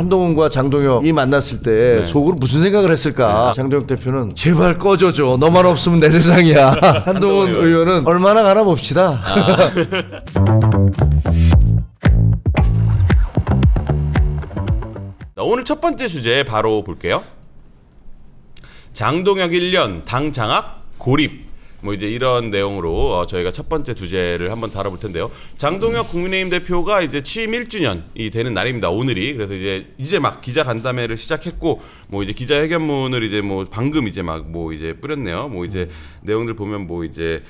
한동훈과 장동혁이 만났을 때 네. 속으로 무슨 생각을 했을까? 장동혁 대표는 제발 꺼져줘. 너만 없으면 내 세상이야. 한동훈 의원은 얼마나 가나 봅시다. 오늘 첫 번째 주제 바로 볼게요. 장동혁 1년 당 장악 고립. 뭐 이제 이런 내용으로 저희가 첫 번째 주제를 한번 다뤄볼 텐데요. 장동혁 국민의힘 대표가 이제 취임 1주년이 되는 날입니다. 오늘이. 그래서 이제 막 기자 간담회를 시작했고 뭐 이제 기자회견문을 이제 뭐 방금 이제 막 뭐 이제 뿌렸네요. 뭐 이제 내용들 보면 뭐 이제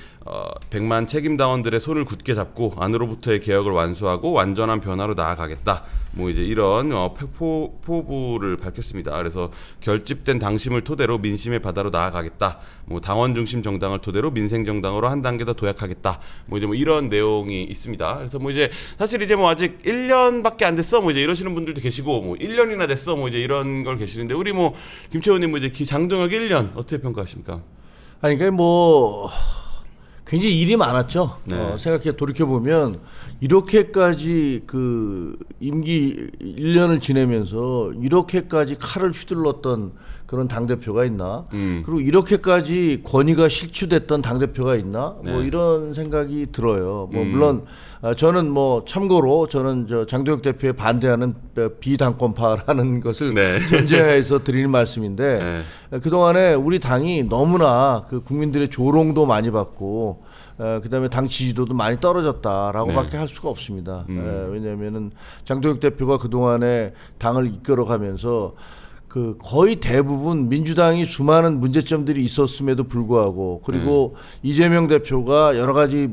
100만 책임당원들의 손을 굳게 잡고 안으로부터의 개혁을 완수하고 완전한 변화로 나아가겠다. 뭐 이제 이런 포부를 밝혔습니다. 그래서 결집된 당심을 토대로 민심의 바다로 나아가겠다. 뭐 당원 중심 정당을 토대로 민생 정당으로 한 단계 더 도약하겠다. 뭐 이제 뭐 이런 내용이 있습니다. 그래서 뭐 이제 사실 이제 뭐 아직 1년밖에 안 됐어. 뭐 이제 이러시는 분들도 계시고 뭐 1년이나 됐어. 뭐 이제 이런 걸 계시는데 우리 뭐 김채원님 뭐 이제 장동혁 1년 어떻게 평가하십니까? 아니 그러니까 뭐 굉장히 일이 많았죠. 네. 생각해 돌이켜 보면 이렇게까지 그 임기 1년을 지내면서 이렇게까지 칼을 휘둘렀던 그런 당 대표가 있나? 그리고 이렇게까지 권위가 실추됐던 당 대표가 있나? 네. 뭐 이런 생각이 들어요. 뭐 물론 저는 뭐 참고로 저는 저 장동혁 대표에 반대하는 비당권파라는 것을 네. 전제해서 드리는 말씀인데 그 동안에 우리 당이 너무나 그 국민들의 조롱도 많이 받고 그다음에 당 지지도도 많이 떨어졌다라고밖에 할 수가 없습니다. 왜냐하면은 장동혁 대표가 그 동안에 당을 이끌어가면서 그 거의 대부분 민주당이 수많은 문제점들이 있었음에도 불구하고 그리고 이재명 대표가 여러 가지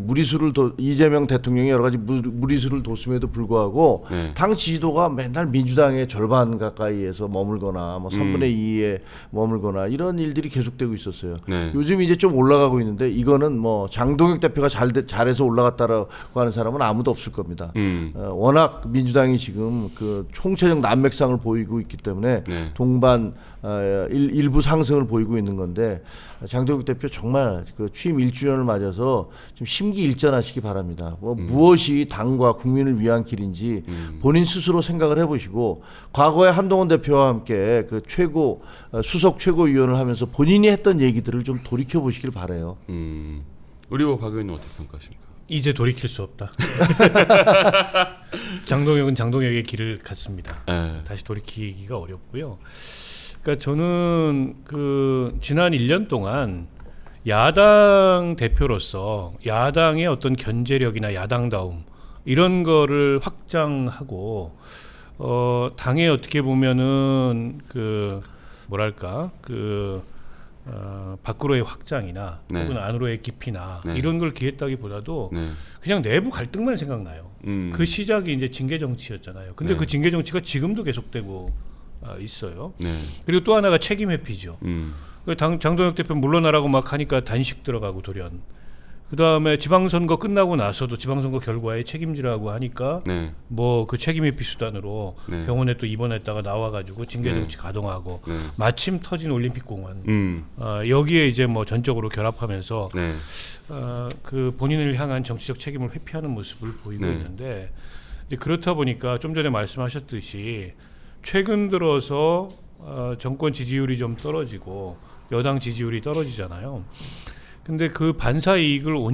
이재명 대통령이 여러 가지 무리수를 뒀음에도 불구하고 당 지지도가 맨날 민주당의 절반 가까이에서 머물거나 뭐 3분의 2에 머물거나 이런 일들이 계속되고 있었어요. 요즘 이제 좀 올라가고 있는데 이거는 뭐 장동혁 대표가 잘해서 올라갔다라고 하는 사람은 아무도 없을 겁니다. 워낙 민주당이 지금 그 총체적 난맥상을 보이고 있기 때문에 동반 일부 상승을 보이고 있는 건데 장동혁 대표 정말 그 취임 1주년을 맞아서 좀 심기일전하시기 바랍니다. 뭐 무엇이 당과 국민을 위한 길인지 본인 스스로 생각을 해보시고 과거에 한동훈 대표와 함께 그 수석 최고위원을 하면서 본인이 했던 얘기들을 좀 돌이켜 보시길 바라요. 우리 박 의원님 어떻게 평가하십니까? 이제 돌이킬 수 없다. 장동혁은 장동혁의 길을 갔습니다. 다시 돌이키기가 어렵고요. 그러니까 저는 그 지난 1년 동안 야당 대표로서 야당의 어떤 견제력이나 야당다움 이런 거를 확장하고 당에 어떻게 보면은 그 뭐랄까 그 밖으로의 확장이나 혹은 안으로의 깊이나 이런 걸 기했다기보다도 그냥 내부 갈등만 생각나요. 그 시작이 이제 징계 정치였잖아요. 근데 그 징계 정치가 지금도 계속되고 있어요. 그리고 또 하나가 책임 회피죠. 장동혁 대표 물러나라고 막 하니까 단식 들어가고 돌연. 그 다음에 지방선거 끝나고 나서도 지방선거 결과에 책임지라고 하니까 뭐 그 책임 회피 수단으로 병원에 또 입원했다가 나와가지고 징계 정치 가동하고 마침 터진 올림픽공원 여기에 이제 뭐 전적으로 결합하면서 그 본인을 향한 정치적 책임을 회피하는 모습을 보이고 있는데 이제 그렇다 보니까 좀 전에 말씀하셨듯이 최근 들어서 정권 지지율이 좀 떨어지고 여당 지지율이 떨어지잖아요. 근데 그 반사이익이라도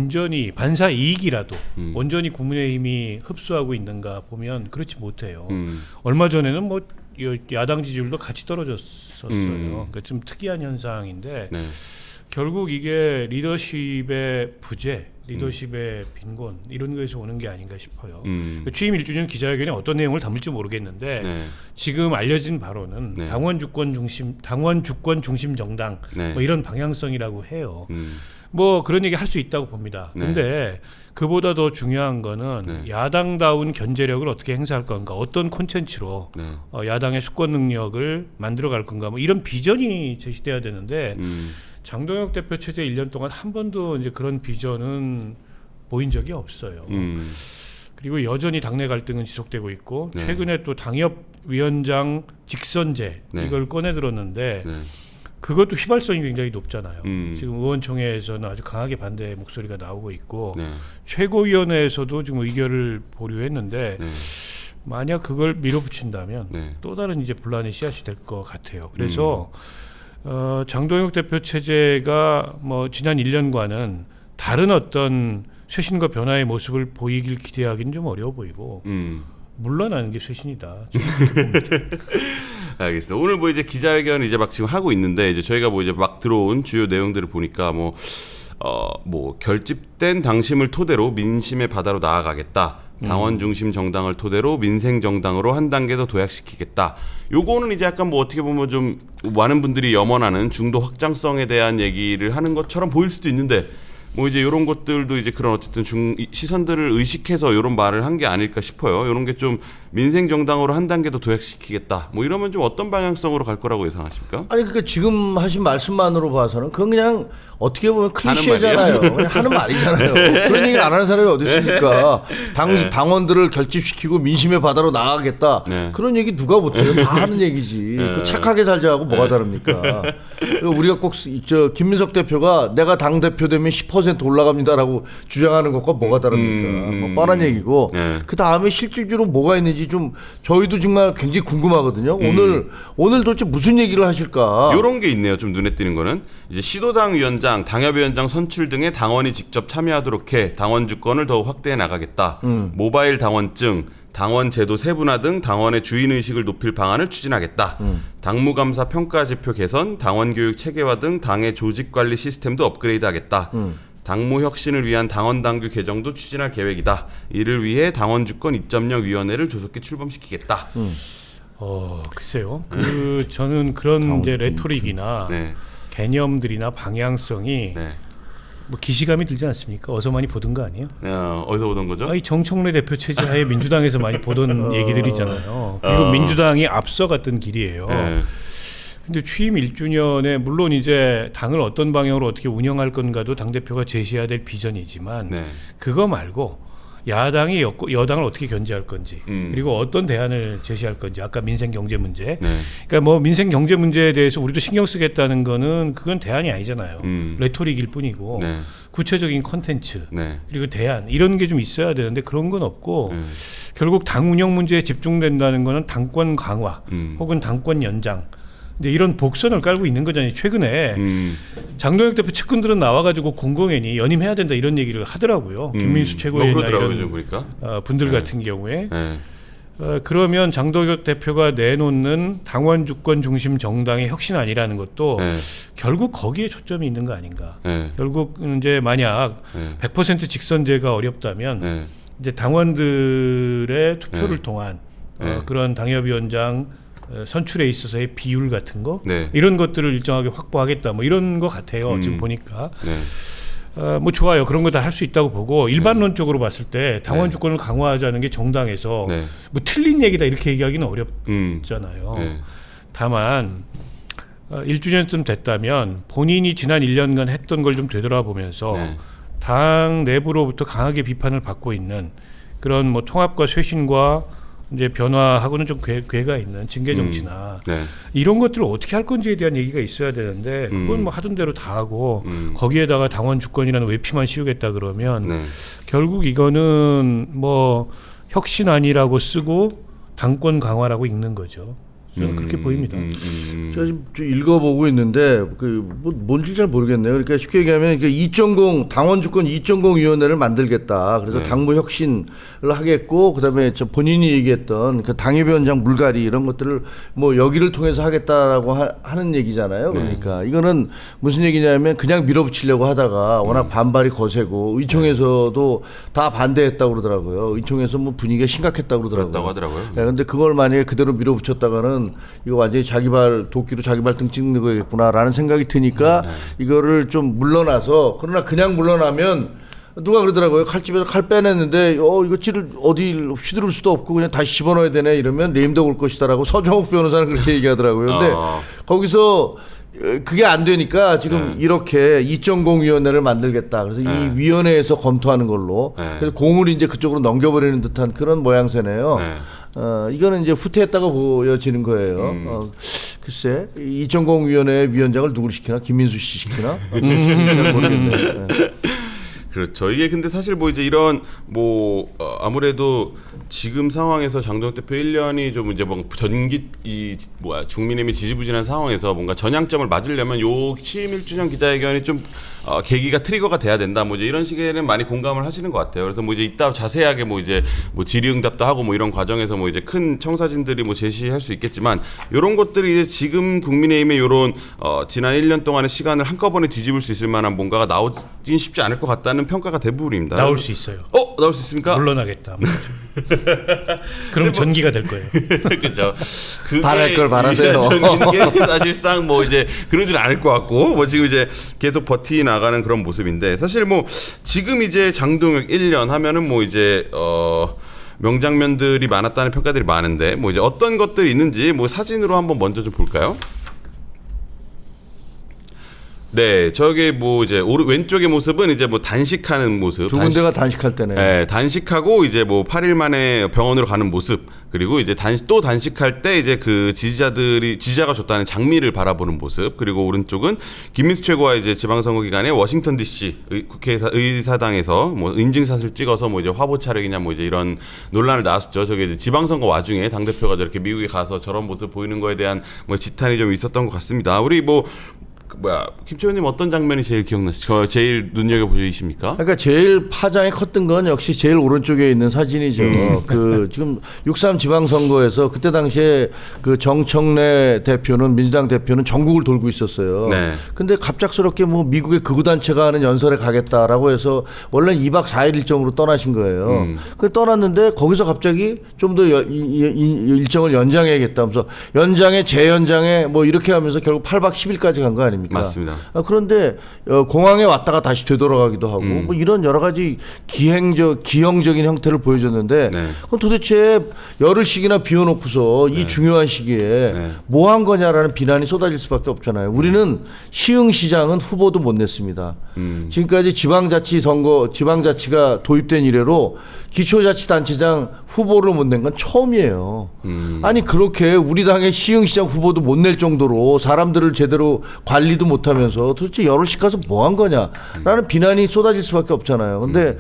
온전히 국민의힘이 흡수하고 있는가 보면 그렇지 못해요. 얼마 전에는 뭐 야당 지지율도 같이 떨어졌었어요. 그러니까 좀 특이한 현상인데 결국 이게 리더십의 부재, 리더십의 빈곤 이런 거에서 오는 게 아닌가 싶어요. 취임 1주년 기자회견에 어떤 내용을 담을지 모르겠는데 지금 알려진 바로는 당원 주권 중심 정당 뭐 이런 방향성이라고 해요. 뭐 그런 얘기 할 수 있다고 봅니다. 근데 그보다 더 중요한 거는 야당다운 견제력을 어떻게 행사할 건가, 어떤 콘텐츠로 야당의 수권 능력을 만들어갈 건가, 뭐 이런 비전이 제시돼야 되는데 장동혁 대표 체제 1년 동안 한 번도 이제 그런 비전은 보인 적이 없어요. 그리고 여전히 당내 갈등은 지속되고 있고 최근에 또 당협위원장 직선제 이걸 꺼내 들었는데 그것도 휘발성이 굉장히 높잖아요. 지금 의원총회에서는 아주 강하게 반대 목소리가 나오고 있고 최고위원회에서도 지금 의결을 보류했는데 만약 그걸 밀어붙인다면 네. 또 다른 이제 분란의 씨앗이 될 것 같아요. 그래서 장동혁 대표 체제가 뭐 지난 1년과는 다른 어떤 쇄신과 변화의 모습을 보이길 기대하기는 좀 어려워 보이고 물러나는 게 쇄신이다. 알겠습니다. 오늘 뭐 이제 기자회견 이제 막 지금 하고 있는데 이제 저희가 뭐 이제 막 들어온 주요 내용들을 보니까 뭐 결집된 당심을 토대로 민심의 바다로 나아가겠다. 당원 중심 정당을 토대로 민생 정당으로 한 단계 더 도약시키겠다. 요거는 이제 약간 뭐 어떻게 보면 좀 많은 분들이 염원하는 중도 확장성에 대한 얘기를 하는 것처럼 보일 수도 있는데 뭐 이제 이런 것들도 이제 그런 어쨌든 시선들을 의식해서 이런 말을 한 게 아닐까 싶어요. 이런 게 좀 민생 정당으로 한 단계 더 도약시키겠다. 뭐 이러면 좀 어떤 방향성으로 갈 거라고 예상하십니까? 아니 그러니까 지금 하신 말씀만으로 봐서는 그건 그냥 어떻게 보면 클리셰잖아요. 그냥 하는 말이잖아요. 그런 얘기를 안 하는 사람이 어디 있습니까? 당원들을 결집시키고 민심의 바다로 나가겠다. 네. 그런 얘기 누가 못해요? 다 하는 얘기지. 그 착하게 살자하고 뭐가 다릅니까? 우리가 꼭 김민석 대표가 내가 당 대표 되면 10% 올라갑니다라고 주장하는 것과 뭐가 다릅니까? 뭐 뻔한 얘기고. 네. 그 다음에 실질적으로 뭐가 있는지 좀 저희도 정말 굉장히 궁금하거든요. 오늘 도대체 무슨 얘기를 하실까? 이런 게 있네요. 좀 눈에 띄는 거는 이제 시도당 위원장, 당협위원장 선출 등에 당원이 직접 참여하도록 해 당원 주권을 더욱 확대해 나가겠다. 모바일 당원증, 당원 제도 세분화 등 당원의 주인 의식을 높일 방안을 추진하겠다. 당무감사 평가 지표 개선, 당원 교육 체계화 등 당의 조직 관리 시스템도 업그레이드하겠다. 당무 혁신을 위한 당원 당규 개정도 추진할 계획이다. 이를 위해 당원 주권 2.0 위원회를 조속히 출범시키겠다. 글쎄요. 저는 그런 이제 레토릭이나 네. 개념들이나 방향성이 네. 뭐 기시감이 들지 않습니까? 어서 많이 보던 거 아니에요? 어디서 보던 거죠? 아니 정청래 대표 체제하에 민주당에서 많이 보던 얘기들이잖아요. 그리고 민주당이 앞서갔던 길이에요. 네. 근데 취임 1주년에 물론 이제 당을 어떤 방향으로 어떻게 운영할 건가도 당 대표가 제시해야 될 비전이지만 네. 그거 말고 야당이 여당을 어떻게 견제할 건지 그리고 어떤 대안을 제시할 건지 아까 민생 경제 문제 네. 그러니까 뭐 민생 경제 문제에 대해서 우리도 신경 쓰겠다는 거는 그건 대안이 아니잖아요. 레토릭일 뿐이고 네. 구체적인 컨텐츠 네. 그리고 대안 이런 게 좀 있어야 되는데 그런 건 없고 결국 당 운영 문제에 집중된다는 거는 당권 강화 혹은 당권 연장 근데 이런 복선을 깔고 있는 거잖아요. 최근에 장동혁 대표 측근들은 나와가지고 공공연히 연임해야 된다 이런 얘기를 하더라고요. 김민수 최고위원이나 이런 보니까. 분들 같은 경우에 네. 그러면 장동혁 대표가 내놓는 당원 주권 중심 정당의 혁신안이라는 것도 네. 결국 거기에 초점이 있는 거 아닌가. 네. 결국 이제 만약 네. 100% 직선제가 어렵다면 네. 이제 당원들의 투표를 네. 통한 네. 그런 당협위원장 선출에 있어서의 비율 같은 거 네. 이런 것들을 일정하게 확보하겠다 뭐 이런 거 같아요. 지금 보니까 네. 뭐 좋아요. 그런 거 다 할 수 있다고 보고 일반론적으로 봤을 때 당원 주권을 강화하자는 게 정당에서 네. 뭐 틀린 얘기다 이렇게 얘기하기는 어렵잖아요. 네. 다만 1주년쯤 됐다면 본인이 지난 1년간 했던 걸 좀 되돌아보면서 네. 당 내부로부터 강하게 비판을 받고 있는 그런 뭐 통합과 쇄신과 이제 변화하고는 좀 궤가 있는 징계 정치나 네. 이런 것들을 어떻게 할 건지에 대한 얘기가 있어야 되는데 그건 뭐 하던 대로 다 하고 거기에다가 당원 주권이라는 외피만 씌우겠다 그러면 네. 결국 이거는 뭐 혁신안이라고 쓰고 당권 강화라고 읽는 거죠. 저는 그렇게 보입니다. 제가 지금 좀 읽어보고 있는데 뭐 뭔지 잘 모르겠네요. 그러니까 쉽게 얘기하면 2.0 당원 주권 2.0 위원회를 만들겠다. 그래서 네. 당무 혁신을 하겠고 그다음에 저 본인이 얘기했던 그 당협위원장 물갈이 이런 것들을 뭐 여기를 통해서 하겠다라고 하는 얘기잖아요. 그러니까 이거는 무슨 얘기냐면 그냥 밀어붙이려고 하다가 워낙 반발이 거세고 의총에서도 다 반대했다고 그러더라고요. 의총에서 뭐 분위기가 심각했다고 그러더라고요. 그렇다고 하더라고요. 네, 근데 그걸 만약에 그대로 밀어붙였다가는 이거 완전히 도끼로 자기 발등 찍는 거겠구나라는 생각이 드니까 이거를 좀 물러나서 그러나 그냥 물러나면 누가 그러더라고요. 칼집에서 칼 빼냈는데 이거 찌를 어디 휘두를 수도 없고 그냥 다시 집어넣어야 되네 이러면 레임덕 올 것이다라고 서정욱 변호사는 그렇게 얘기하더라고요. 근데 거기서 그게 안 되니까 지금 이렇게 2.0 위원회를 만들겠다. 그래서 이 위원회에서 검토하는 걸로 그래서 공을 이제 그쪽으로 넘겨버리는 듯한 그런 모양새네요. 이거는 이제 후퇴했다고 보여지는 거예요. 글쎄, 2.0 위원회 위원장을 누구를 시키나? 김민수 씨 시키나? 잘 모르겠네. 그렇죠. 이게 근데 사실 뭐 이제 이런 뭐 아무래도 지금 상황에서 장동혁 대표 1년이 좀 이제 뭐 국민의힘이 지지부진한 상황에서 뭔가 전향점을 맞으려면 요 취임 1주년 기자회견이 좀 계기가 트리거가 돼야 된다. 뭐 이제 이런 식에는 많이 공감을 하시는 것 같아요. 그래서 뭐 이제 이따 자세하게 뭐 이제 뭐 질의응답도 하고 뭐 이런 과정에서 뭐 이제 큰 청사진들이 뭐 제시할 수 있겠지만 이런 것들이 이제 지금 국민의힘의 이런 지난 1년 동안의 시간을 한꺼번에 뒤집을 수 있을 만한 뭔가가 나오긴 쉽지 않을 것 같다는 평가가 대부분입니다. 나올 수 있어요. 나올 수 있습니까? 물러나겠다. 그럼 전기가 될 거예요. 그렇죠. 바랄 걸 바라세요. 전기는 게 사실상 뭐 이제 그러진 않을 것 같고 뭐 지금 이제 계속 버티 나가는 그런 모습인데 사실 뭐 지금 이제 장동혁 1년 하면은 뭐 이제 명장면들이 많았다는 평가들이 많은데 뭐 이제 어떤 것들이 있는지 뭐 사진으로 한번 먼저 좀 볼까요? 네, 저기 뭐 이제 왼쪽의 모습은 이제 뭐 단식하는 모습. 두 군데가 단식할 때네. 네, 단식하고 이제 뭐 8일 만에 병원으로 가는 모습. 그리고 이제 또 단식할 때 이제 그 지지자가 줬다는 장미를 바라보는 모습. 그리고 오른쪽은 김민수 최고와 이제 지방선거 기간에 워싱턴 DC 의사당에서 뭐 인증샷을 찍어서 뭐 이제 화보 촬영이냐 뭐 이제 이런 논란을 낳았었죠. 저게 이제 지방선거 와중에 당 대표가 저렇게 미국에 가서 저런 모습 보이는 거에 대한 뭐 지탄이 좀 있었던 것 같습니다. 우리 김채원님 어떤 장면이 제일 기억나시죠? 제일 눈여겨 보이십니까? 그러니까 제일 파장이 컸던 건 역시 제일 오른쪽에 있는 사진이죠. 그 지금 6.3 지방선거에서 그때 당시에 그 정청래 대표는 민주당 대표는 전국을 돌고 있었어요. 네. 근데 갑작스럽게 뭐 미국의 극우단체가 하는 연설에 가겠다라고 해서 원래 2박 4일 일정으로 떠나신 거예요. 그 떠났는데 거기서 갑자기 좀 더 일정을 연장해야겠다면서 연장에 재연장에 뭐 이렇게 하면서 결국 8박 10일까지 간 거 아닙니까? 맞습니다. 그런데 공항에 왔다가 다시 되돌아가기도 하고 뭐 이런 여러 가지 기형적인 형태를 보여줬는데 네. 그럼 도대체 열흘씩이나 비워놓고서 이 중요한 시기에 뭐 한 거냐라는 비난이 쏟아질 수밖에 없잖아요. 우리는 시흥시장은 후보도 못 냈습니다. 지금까지 지방자치가 도입된 이래로 기초자치단체장 후보를 못 낸 건 처음이에요. 아니 그렇게 우리 당의 시흥시장 후보도 못 낼 정도로 사람들을 제대로 관리도 못하면서 도대체 열흘씩 가서 뭐 한 거냐라는 비난이 쏟아질 수밖에 없잖아요. 근데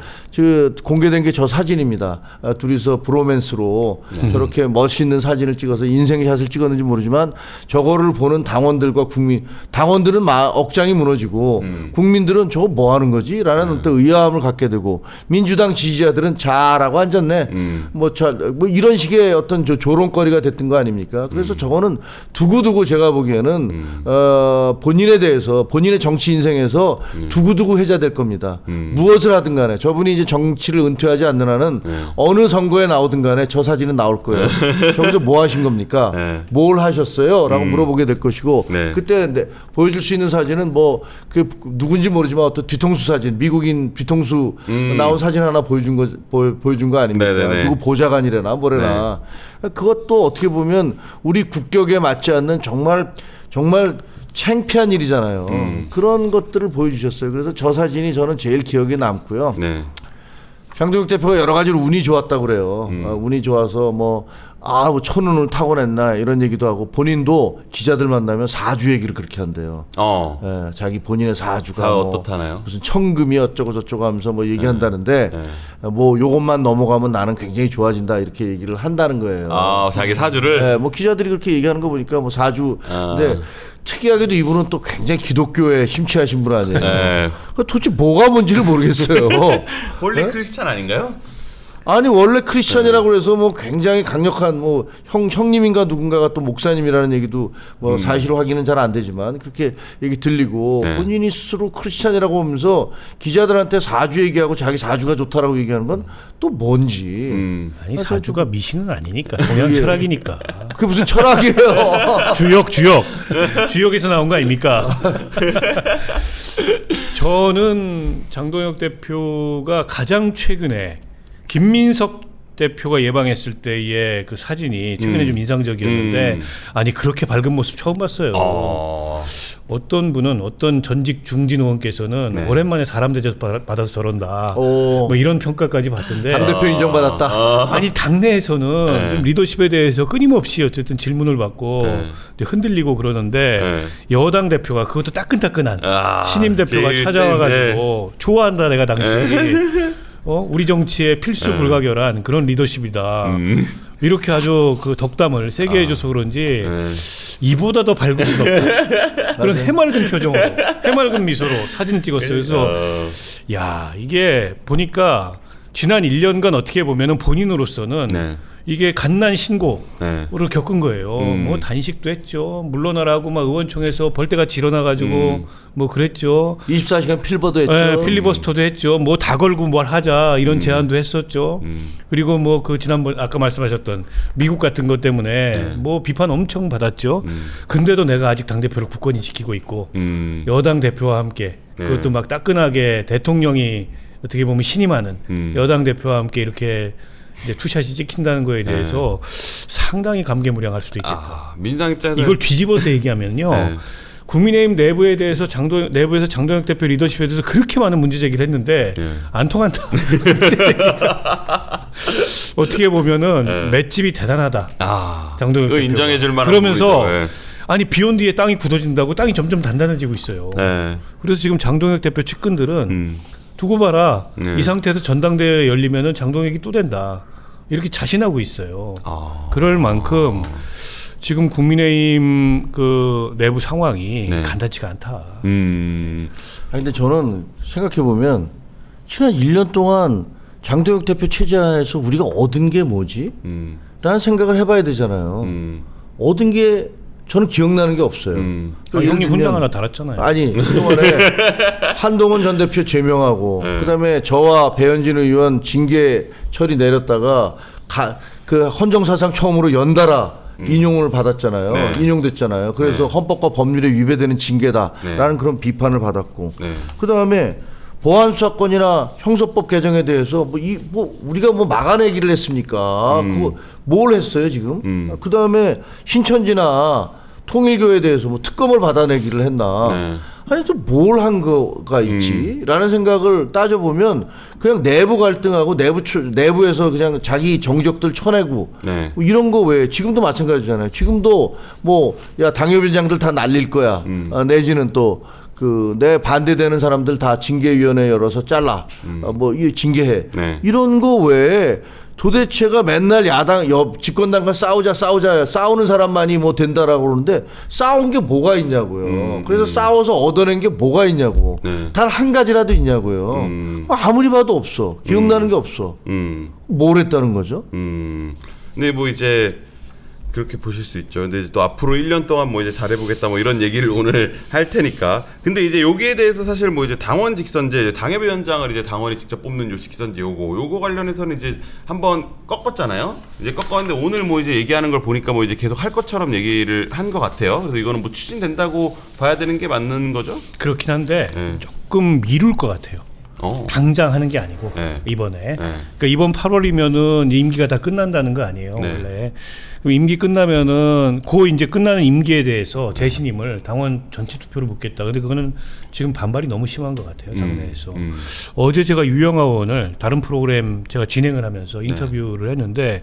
공개된 게 저 사진입니다. 둘이서 브로맨스로 저렇게 멋있는 사진을 찍어서 인생샷을 찍었는지 모르지만 저거를 보는 당원들과 당원들은 억장이 무너지고 국민들은 저거 뭐 하는 거지? 라는 어떤 의아함을 갖게 되고 민주당 지지자들은 자라고 앉았네. 뭐 이런 식의 어떤 조롱거리가 됐던 거 아닙니까? 그래서 저거는 두고두고 제가 보기에는 본인에 대해서 본인의 정치 인생에서 두고두고 회자될 겁니다. 무엇을 하든 간에 저분이 이제 정치를 은퇴하지 않는 한은 어느 선거에 나오든 간에 저 사진은 나올 거예요. 저기서 뭐 하신 겁니까? 뭘 하셨어요? 라고 물어보게 될 것이고 그때 보여줄 수 있는 사진은 뭐 그 누군지 모르지만 어떤 뒤통수 사진 미국인 뒤통수 나온 사진 하나 보여준 거 아닙니까? 네네네. 누구 보좌관이래나 뭐래나 그것도 어떻게 보면 우리 국격에 맞지 않는 정말 창피한 일이잖아요. 그런 것들을 보여주셨어요. 그래서 저 사진이 저는 제일 기억에 남고요. 네. 장동혁 대표가 여러 가지로 운이 좋았다고 그래요. 운이 좋아서 뭐 천운을 타고냈나 이런 얘기도 하고 본인도 기자들 만나면 사주 얘기를 그렇게 한대요. 자기 본인의 사주가 뭐 어떻다나요? 무슨 천금이 어쩌고 저쩌고 하면서 뭐 얘기한다는데 뭐 요것만 넘어가면 나는 굉장히 좋아진다 이렇게 얘기를 한다는 거예요. 자기 사주를? 뭐 기자들이 그렇게 얘기하는 거 보니까 뭐 사주. 근데 특이하게도 이분은 또 굉장히 기독교에 심취하신 분 아니에요. 도대체 뭐가 뭔지를 모르겠어요. 홀리 크리스찬 아닌가요? 아니 원래 크리스천이라고 해서 뭐 굉장히 강력한 뭐 형님인가 누군가가 또 목사님이라는 얘기도 뭐 사실 확인은 잘 안 되지만 그렇게 얘기 들리고 본인이 스스로 크리스천이라고 하면서 기자들한테 사주 얘기하고 자기 사주가 좋다라고 얘기하는 건 또 뭔지. 아니 사주가 미신은 아니니까 그냥 철학이니까. 그게 무슨 철학이에요? 주역에서 나온 거 아닙니까? 저는 장동혁 대표가 가장 최근에 김민석 대표가 예방했을 때의 그 사진이 최근에 좀 인상적이었는데 아니 그렇게 밝은 모습 처음 봤어요. 어떤 분은 어떤 전직 중진 의원께서는 네. 오랜만에 사람 대접 받아서 저런다. 오. 뭐 이런 평가까지 받던데. 당대표 인정받았다. 아니 당내에서는 네. 좀 리더십에 대해서 끊임없이 어쨌든 질문을 받고 네. 이제 흔들리고 그러는데 네. 여당 대표가 그것도 따끈따끈한 아, 신임 대표가 제일 찾아와가지고 좋아한다 내가 당시 우리 정치의 필수 불가결한 그런 리더십이다. 이렇게 아주 그 덕담을 세게 해줘서 그런지 이보다 더 밝을 수 없다. 그런 해맑은 표정으로 해맑은 미소로 사진을 찍었어요. 그래서 야 이게 보니까 지난 1년간 어떻게 보면은 본인으로서는 네. 이게 갓난 신고를 네. 겪은 거예요. 뭐 단식도 했죠. 물러나라고 막 의원총회에서 벌떼같이 일어나가지고 뭐 그랬죠. 24시간 필버도 했죠. 네, 필리버스터도 했죠. 뭐 다 걸고 뭘 하자 이런 제안도 했었죠. 그리고 뭐 그 지난번 아까 말씀하셨던 미국 같은 것 때문에 뭐 비판 엄청 받았죠. 근데도 내가 아직 당 대표를 굳건히 지키고 있고 여당 대표와 함께 그것도 막 따끈하게 대통령이 어떻게 보면 신임하는 여당 대표와 함께 이렇게 이제 투샷이 찍힌다는 거에 대해서 상당히 감개무량할 수도 있겠다. 민주당 입장에서 이걸 뒤집어서 얘기하면요. 국민의힘 내부에 대해서 내부에서 장동혁 대표 리더십에 대해서 그렇게 많은 문제 제기를 했는데 안 통한다. 어떻게 보면은 맷집이 대단하다. 장동혁 그거 대표 인정해줄 만한 그러면서 부분이죠. 예. 아니 비온 뒤에 땅이 굳어진다고 땅이 점점 단단해지고 있어요. 네. 그래서 지금 장동혁 대표 측근들은 두고 봐라. 이 상태에서 전당대회 열리면은 장동혁이 또 된다. 이렇게 자신하고 있어요. 그럴 만큼 지금 국민의힘 그 내부 상황이 간단치가 않다. 아니 근데 저는 생각해 보면 지난 1년 동안 장동혁 대표 체제하에서 우리가 얻은 게 뭐지? 라는 생각을 해봐야 되잖아요. 얻은 게 저는 기억나는 게 없어요. 예를 형님 훈장 들면 하나 달았잖아요. 아니 그동안에 한동훈 전 대표 제명하고 그다음에 저와 배현진 의원 징계 처리 내렸다가 그 헌정사상 처음으로 연달아 인용을 받았잖아요. 인용됐잖아요. 그래서 헌법과 법률에 위배되는 징계다라는 그런 비판을 받았고 그다음에 보안 수사권이나 형사법 개정에 대해서 뭐 우리가 뭐 막아내기를 했습니까? 그거 뭘 했어요 지금? 그다음에 신천지나 통일교에 대해서 뭐 특검을 받아내기를 했나? 아니 또 뭘 한 거가 있지라는 생각을 따져보면 그냥 내부 갈등하고 내부에서 그냥 자기 정적들 쳐내고 뭐 이런 거 왜 지금도 마찬가지잖아요. 지금도 뭐 야 당협위원장들 다 날릴 거야. 내지는 또 그 내 반대되는 사람들 다 징계위원회 열어서 잘라. 뭐 이 징계해. 이런 거 왜 도대체가 맨날 야당 집권당과 싸우는 사람만이 뭐 된다라고 그러는데 싸운 게 뭐가 있냐고요. 그래서 싸워서 얻어낸 게 뭐가 있냐고. 단 한 가지라도 있냐고요. 아무리 봐도 없어. 기억나는 게 없어. 뭘 했다는 거죠? 근데 뭐 이제 그렇게 보실 수 있죠. 근데 이제 또 앞으로 1년 동안 뭐 이제 잘해보겠다 뭐 이런 얘기를 오늘 할 테니까. 근데 이제 여기에 대해서 사실 뭐 이제 당원 직선제, 당협위원장을 이제 당원이 직접 뽑는 요 직선제 요거 관련해서는 이제 한번 꺾었잖아요. 이제 꺾었는데 오늘 뭐 이제 얘기하는 걸 보니까 뭐 이제 계속 할 것처럼 얘기를 한 것 같아요. 그래서 이거는 뭐 추진된다고 봐야 되는 게 맞는 거죠? 그렇긴 한데 조금 미룰 것 같아요. 당장 하는 게 아니고 이번에 그러니까 이번 8월이면은 임기가 다 끝난다는 거 아니에요. 원래 그럼 임기 끝나면은 이제 끝나는 임기에 대해서 재신임을 당원 전체 투표로 묻겠다. 근데 그거는 지금 반발이 너무 심한 것 같아요. 당내에서. 어제 제가 유영아 의원을 다른 프로그램 제가 진행을 하면서 인터뷰를 했는데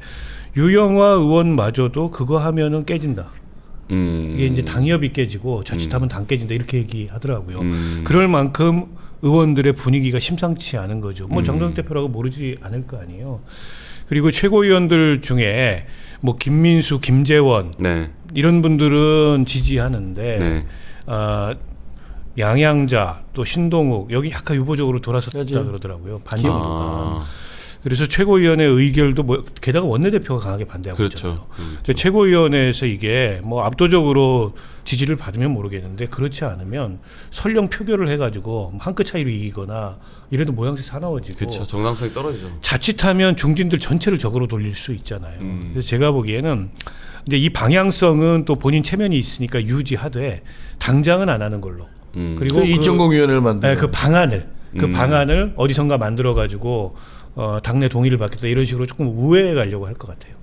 유영아 의원마저도 그거 하면은 깨진다. 이게 이제 당협이 깨지고 자칫하면 당 깨진다 이렇게 얘기하더라고요. 그럴 만큼 의원들의 분위기가 심상치 않은 거죠. 뭐 장동혁 대표라고 모르지 않을 거 아니에요. 그리고 최고위원들 중에 뭐 김민수, 김재원 이런 분들은 지지하는데 양양자 또 신동욱 여기 약간 유보적으로 돌아섰다 그러더라고요. 반정부가. 그래서 최고위원회 의결도 뭐 게다가 원내대표가 강하게 반대하고 있잖아요. 최고위원회에서 이게 뭐 압도적으로 지지를 받으면 모르겠는데 그렇지 않으면 설령 표결을 해가지고 한 끗 차이로 이기거나 이래도 모양새 사나워지고 그렇죠. 정당성이 떨어지죠. 자칫하면 중진들 전체를 적으로 돌릴 수 있잖아요. 그래서 제가 보기에는 이제 이 방향성은 또 본인 체면이 있으니까 유지하되 당장은 안 하는 걸로. 그리고 그 2.0위원회를 만드는 그 방안을 어디선가 만들어 가지고 당내 동의를 받겠다 이런 식으로 조금 우회해 가려고 할 것 같아요.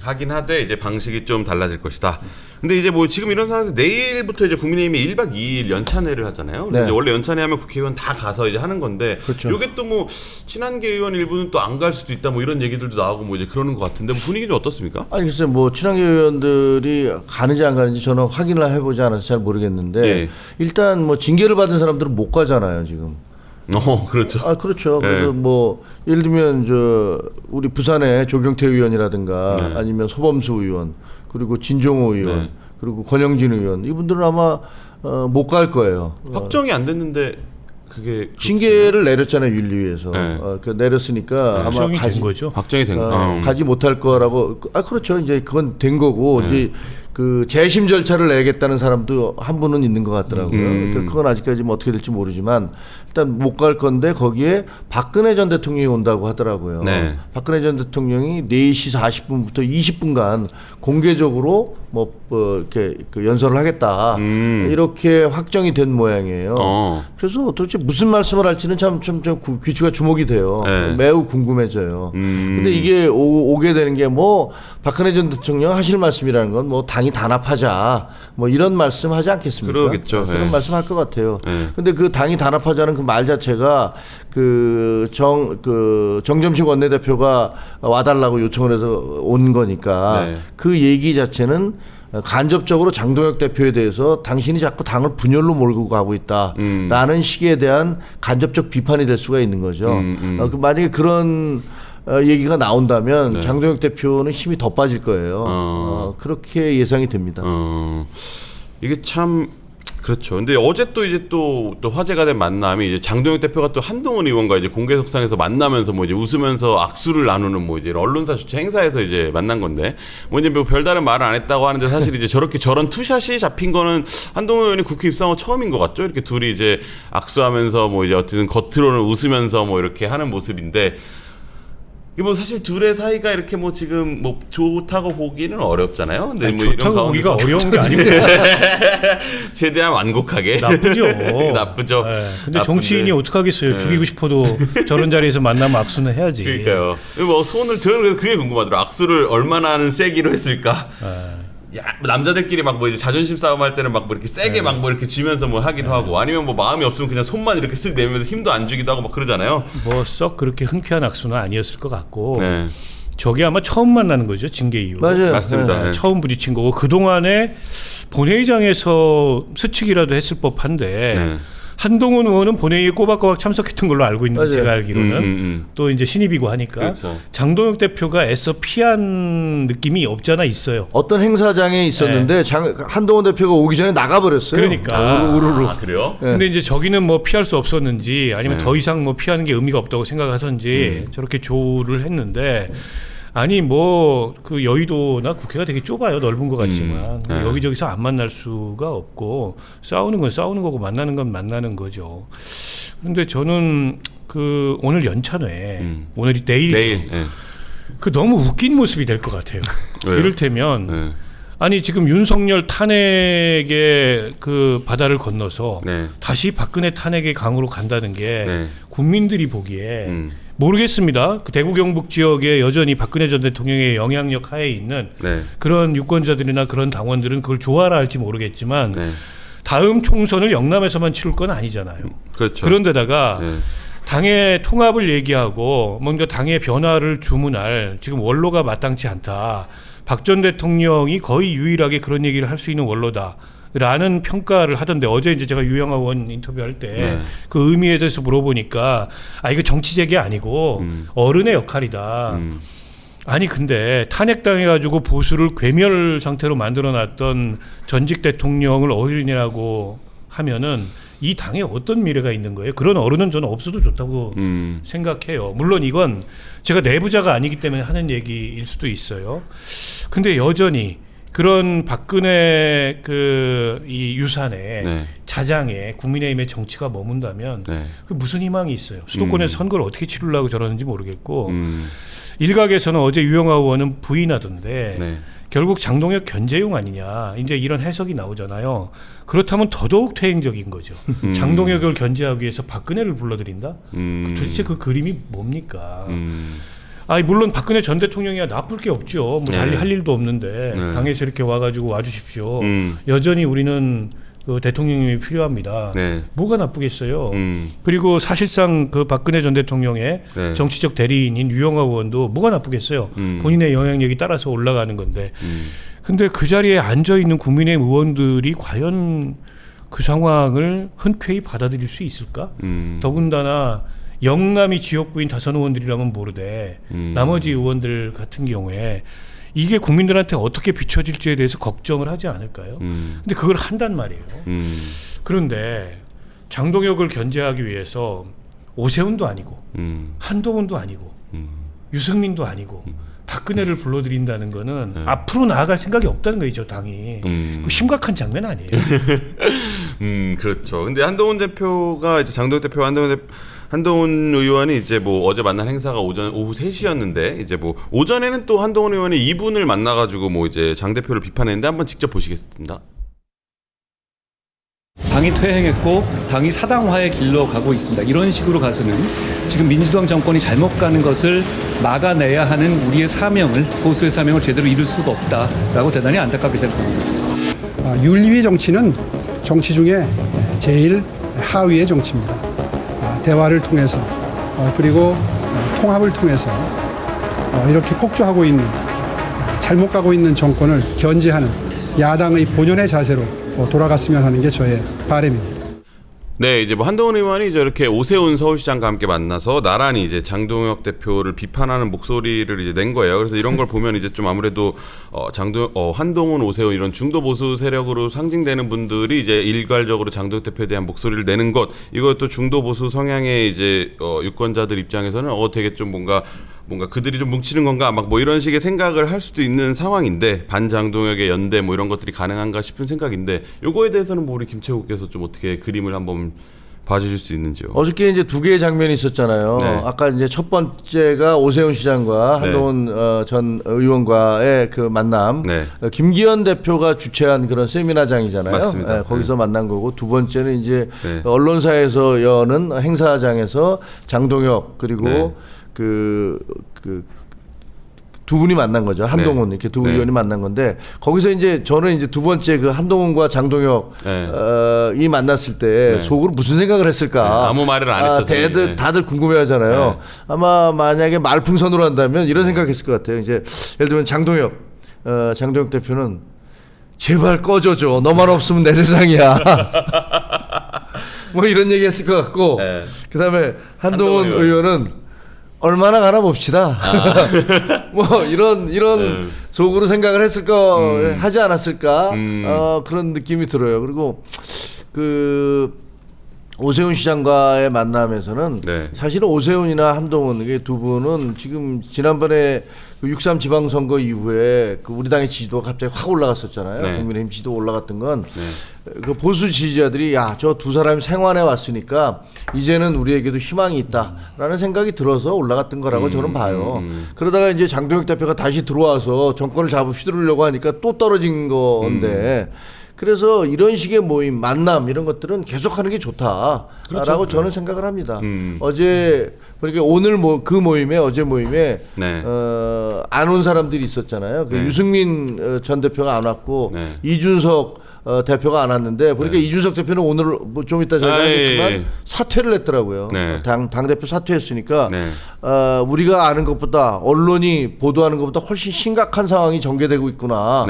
하긴 하되 이제 방식이 좀 달라질 것이다. 근데 이제 뭐 지금 이런 상황에서 내일부터 이제 국민의힘이 1박 2일 연찬회를 하잖아요. 그래서 네. 이제 원래 연찬회 하면 국회의원 다 가서 이제 하는 건데 그렇죠. 요게 또 뭐 친한계 의원 일부는 또 안 갈 수도 있다 뭐 이런 얘기들도 나오고 뭐 이제 그러는 것 같은데 뭐 분위기는 어떻습니까? 아니 글쎄 뭐 친한계 의원들이 가는지 안 가는지 저는 확인을 해보지 않아서 잘 모르겠는데 예. 일단 뭐 징계를 받은 사람들은 못 가잖아요 지금. 그렇죠. 아 그렇죠. 네. 그래서 뭐 예를 들면 저 우리 부산의 조경태 의원이라든가 네. 아니면 소범수 의원 그리고 진종호 의원 네. 그리고 권영진 의원 이분들은 아마 못 갈 거예요. 확정이 안 됐는데 그게 징계를 내렸잖아요 윤리위에서. 네. 그 내렸으니까 아마 확정이 가지 된 거죠. 확정이 된 거. 가지 못할 거라고. 아 그렇죠. 이제 그건 된 거고 네. 이제 그 재심 절차를 내겠다는 사람도 한 분은 있는 것 같더라고요. 그러니까 그건 아직까지 뭐 어떻게 될지 모르지만 일단 못 갈 건데 거기에 박근혜 전 대통령이 온다고 하더라고요. 네. 박근혜 전 대통령이 4시 40분부터 20분간 공개적으로 뭐 이렇게 그 연설을 하겠다 이렇게 확정이 된 모양이에요. 그래서 도대체 무슨 말씀을 할지는 참 귀추가 주목이 돼요. 네. 매우 궁금해져요. 근데 이게 오게 되는 게 뭐 박근혜 전 대통령 하실 말씀이라는 건 뭐 당이 단합하자 뭐 이런 말씀 하지 않겠습니까? 그러겠죠. 그런 네. 말씀 할 것 같아요. 네. 근데 그 당이 단합하자는 그 말 자체가 정점식 원내대표가 와달라고 요청을 해서 온 거니까 네. 그 얘기 자체는 간접적으로 장동혁 대표에 대해서 당신이 자꾸 당을 분열로 몰고 가고 있다라는 식에 대한 간접적 비판이 될 수가 있는 거죠. 만약에 그런 얘기가 나온다면 네. 장동혁 대표는 힘이 더 빠질 거예요. 그렇게 예상이 됩니다. 이게 참 그렇죠. 근데 어제 또 이제 또 화제가 된 만남이 이제 장동혁 대표가 또 한동훈 의원과 이제 공개석상에서 만나면서 뭐 이제 웃으면서 악수를 나누는 뭐 이제 언론사 주최 행사에서 이제 만난 건데 뭐 이제 뭐 별다른 말을 안 했다고 하는데 사실 이제 저런 투샷이 잡힌 거는 한동훈 의원이 국회 입성 후 처음인 것 같죠. 이렇게 둘이 이제 악수하면서 뭐 이제 어쨌든 겉으로는 웃으면서 뭐 이렇게 하는 모습인데. 이게 뭐 사실 둘의 사이가 이렇게 뭐 지금 뭐 좋다고 보기는 어렵잖아요. 근데 아니, 뭐 이런 좋다고 보기가 가운데서 어려운 게 아닙니다. 최대한 완곡하게 나쁘죠. 나쁘죠. 네. 근데 나쁜데. 정치인이 어떡하겠어요. 네. 죽이고 싶어도 저런 자리에서 만나면 악수는 해야지. 그러니까요. 뭐 손을 저는 그래서 그게 궁금하더라고. 악수를 얼마나 하는 세기로 했을까. 야, 남자들끼리 막 뭐 이제 자존심 싸움 할 때는 막 뭐 이렇게 세게 막 뭐 이렇게 쥐면서 뭐 하기도 하고 아니면 뭐 마음이 없으면 그냥 손만 이렇게 쓱 내면서 힘도 안 주기도 하고 막 그러잖아요. 뭐 썩 그렇게 흔쾌한 악수는 아니었을 것 같고 네. 저게 아마 처음 만나는 거죠. 징계 이후. 맞아요. 맞습니다. 네. 처음 부딪힌 거고 그동안에 본회의장에서 스치기라도 했을 법한데 네. 한동훈 의원은 본회의에 꼬박꼬박 참석했던 걸로 알고 있는데 맞아요. 제가 알기로는 또 이제 신입이고 하니까 그렇죠. 장동혁 대표가 애써 피한 느낌이 없잖아 있어요. 어떤 행사장에 있었는데 한동훈 대표가 오기 전에 나가버렸어요. 그러니까. 우르르. 아, 그래요? 네. 근데 이제 저기는 뭐 피할 수 없었는지 아니면 네. 더 이상 뭐 피하는 게 의미가 없다고 생각하선지 저렇게 조를 했는데 아니 뭐 그 여의도나 국회가 되게 좁아요. 넓은 것 같지만 네. 여기저기서 안 만날 수가 없고 싸우는 건 싸우는 거고 만나는 건 만나는 거죠. 그런데 저는 그 오늘 연찬회 오늘이 내일이죠. 내일. 네. 그 너무 웃긴 모습이 될 것 같아요. 왜요? 이를테면 네. 아니 지금 윤석열 탄핵의 그 바다를 건너서 네. 다시 박근혜 탄핵의 강으로 간다는 게 네. 국민들이 보기에 모르겠습니다. 그 대구 경북 지역에 여전히 박근혜 전 대통령의 영향력 하에 있는 네. 그런 유권자들이나 그런 당원들은 그걸 좋아라 할지 모르겠지만 네. 다음 총선을 영남에서만 치를 건 아니잖아요. 그렇죠. 그런데다가 네. 당의 통합을 얘기하고 뭔가 당의 변화를 주문할 지금 원로가 마땅치 않다. 박 전 대통령이 거의 유일하게 그런 얘기를 할 수 있는 원로다라는 평가를 하던데 어제 이제 제가 유영하 의원 인터뷰할 때 그 의미에 대해서 물어보니까 아 이거 정치적이 아니고 어른의 역할이다. 아니 근데 탄핵당해가지고 보수를 괴멸 상태로 만들어놨던 전직 대통령을 어른이라고 하면은 이 당에 어떤 미래가 있는 거예요? 그런 어른은 저는 없어도 좋다고 생각해요. 물론 이건 제가 내부자가 아니기 때문에 하는 얘기일 수도 있어요. 근데 여전히 그런 박근혜 그 이 유산에 네. 자장에 국민의힘의 정치가 머문다면 네. 그 무슨 희망이 있어요? 수도권에서 선거를 어떻게 치르려고 저러는지 모르겠고 일각에서는 어제 유영하 의원은 부인하던데 네. 결국 장동혁 견제용 아니냐 이제 이런 해석이 나오잖아요. 그렇다면 더더욱 퇴행적인 거죠. 장동혁을 견제하기 위해서 박근혜를 불러들인다? 도대체 그 그림이 뭡니까? 물론 박근혜 전 대통령이야 나쁠 게 없죠. 뭐 달리 네. 할 일도 없는데 네. 당에서 이렇게 와가지고 와주십시오. 여전히 우리는 그 대통령님이 필요합니다. 네. 뭐가 나쁘겠어요. 그리고 사실상 그 박근혜 전 대통령의 네. 정치적 대리인인 유영하 의원도 뭐가 나쁘겠어요. 본인의 영향력이 따라서 올라가는 건데. 근데 그 자리에 앉아 있는 국민의힘 의원들이 과연 그 상황을 흔쾌히 받아들일 수 있을까? 더군다나 영남이 지역구인 다선 의원들이라면 모르되 나머지 의원들 같은 경우에 이게 국민들한테 어떻게 비춰질지에 대해서 걱정을 하지 않을까요? 근데 그걸 한단 말이에요. 그런데 장동혁을 견제하기 위해서 오세훈도 아니고 한동훈도 아니고 유승민도 아니고 박근혜를 불러들인다는 거는 앞으로 나아갈 생각이 없다는 거죠, 당이. 그 심각한 장면 아니에요. 그렇죠. 근데 한동훈 대표가 이제 장동혁 대표 한동훈 의원이 이제 뭐 어제 만난 행사가 오후 3시였는데 이제 뭐 오전에는 또 한동훈 의원이 이분을 만나가지고 뭐 이제 장 대표를 비판했는데 한번 직접 보시겠습니다. 당이 퇴행했고 당이 사당화의 길로 가고 있습니다. 이런 식으로 가서는 지금 민주당 정권이 잘못 가는 것을 막아내야 하는 우리의 사명을, 보수의 사명을 제대로 이룰 수가 없다라고 대단히 안타깝게 생각합니다. 윤리위 정치는 정치 중에 제일 하위의 정치입니다. 대화를 통해서 그리고 통합을 통해서 이렇게 폭주하고 있는, 잘못 가고 있는 정권을 견제하는 야당의 본연의 자세로 돌아갔으면 하는 게 저의 바람입니다. 네, 이제 뭐 한동훈 의원이 이제 이렇게 오세훈 서울시장과 함께 만나서 나란히 이제 장동혁 대표를 비판하는 목소리를 이제 낸 거예요. 그래서 이런 걸 보면 이제 좀 아무래도 한동훈, 오세훈 이런 중도 보수 세력으로 상징되는 분들이 이제 일괄적으로 장동혁 대표에 대한 목소리를 내는 것, 이것도 중도 보수 성향의 이제 유권자들 입장에서는 되게 좀 뭔가 그들이 좀 뭉치는 건가 막 뭐 이런 식의 생각을 할 수도 있는 상황인데, 반장동혁의 연대 뭐 이런 것들이 가능한가 싶은 생각인데, 요거에 대해서는 뭐 우리 김채국께서 좀 어떻게 그림을 한번 봐주실 수 있는지요? 어저께 이제 두 개의 장면이 있었잖아요. 네. 아까 이제 첫 번째가 오세훈 시장과 한동훈 전 의원과의 그 만남. 네. 김기현 대표가 주최한 그런 세미나장이잖아요. 맞습니다. 네, 거기서 만난 거고, 두 번째는 이제 네. 언론사에서 여는 행사장에서 장동혁 그리고 그 두 분이 만난 거죠. 한동훈 이렇게 두 의원이 만난 건데, 거기서 이제 저는 이제 두 번째 그 한동훈과 장동혁 이 만났을 때 속으로 무슨 생각을 했을까? 아무 말을 안 했죠. 다들 궁금해하잖아요. 아마 만약에 말풍선으로 한다면 이런 생각했을 것 같아요. 이제 예를 들면 장동혁 대표는 제발 꺼져줘. 너만 없으면 내 세상이야. 뭐 이런 얘기했을 것 같고, 그다음에 한동훈 의원은 얼마나 가나 봅시다. 뭐 이런 속으로 생각을 했을 거 하지 않았을까? 그런 느낌이 들어요. 그리고 그 오세훈 시장과의 만남에서는 사실은 오세훈이나 한동훈 이게 두 분은 지금 지난번에 그 6.3 지방선거 이후에 그 우리 당의 지지도가 갑자기 확 올라갔었잖아요. 국민의힘 지지도 올라갔던 건 그 보수 지지자들이 저 두 사람이 생환해 왔으니까 이제는 우리에게도 희망이 있다라는 생각이 들어서 올라갔던 거라고 저는 봐요. 그러다가 이제 장동혁 대표가 다시 들어와서 정권을 휘두르려고 하니까 또 떨어진 건데, 그래서 이런 식의 모임, 만남 이런 것들은 계속하는 게 좋다라고 저는 생각을 합니다. 어제 그러니까 오늘 그 모임에, 어제 모임에 안 온 사람들이 있었잖아요. 그 유승민 전 대표가 안 왔고 이준석 대표가 안 왔는데, 보니까 이준석 대표는 오늘 뭐 좀 이따 저희가 하겠지만 사퇴를 했더라고요. 당 대표 사퇴했으니까 우리가 아는 것보다, 언론이 보도하는 것보다 훨씬 심각한 상황이 전개되고 있구나.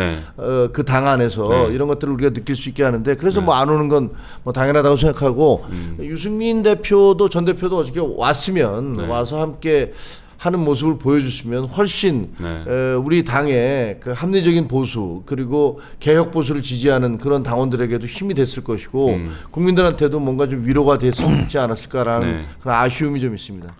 그 당 안에서 이런 것들을 우리가 느낄 수 있게 하는데, 그래서 뭐 안 오는 건 뭐 당연하다고 생각하고, 유승민 대표도 전 대표도 어저께 왔으면 와서 함께 하는 모습을 보여줬으면 훨씬 우리 당의 그 합리적인 보수 그리고 개혁 보수를 지지하는 그런 당원들에게도 힘이 됐을 것이고 국민들한테도 뭔가 좀 위로가 됐지 않았을까라는 그런 아쉬움이 좀 있습니다.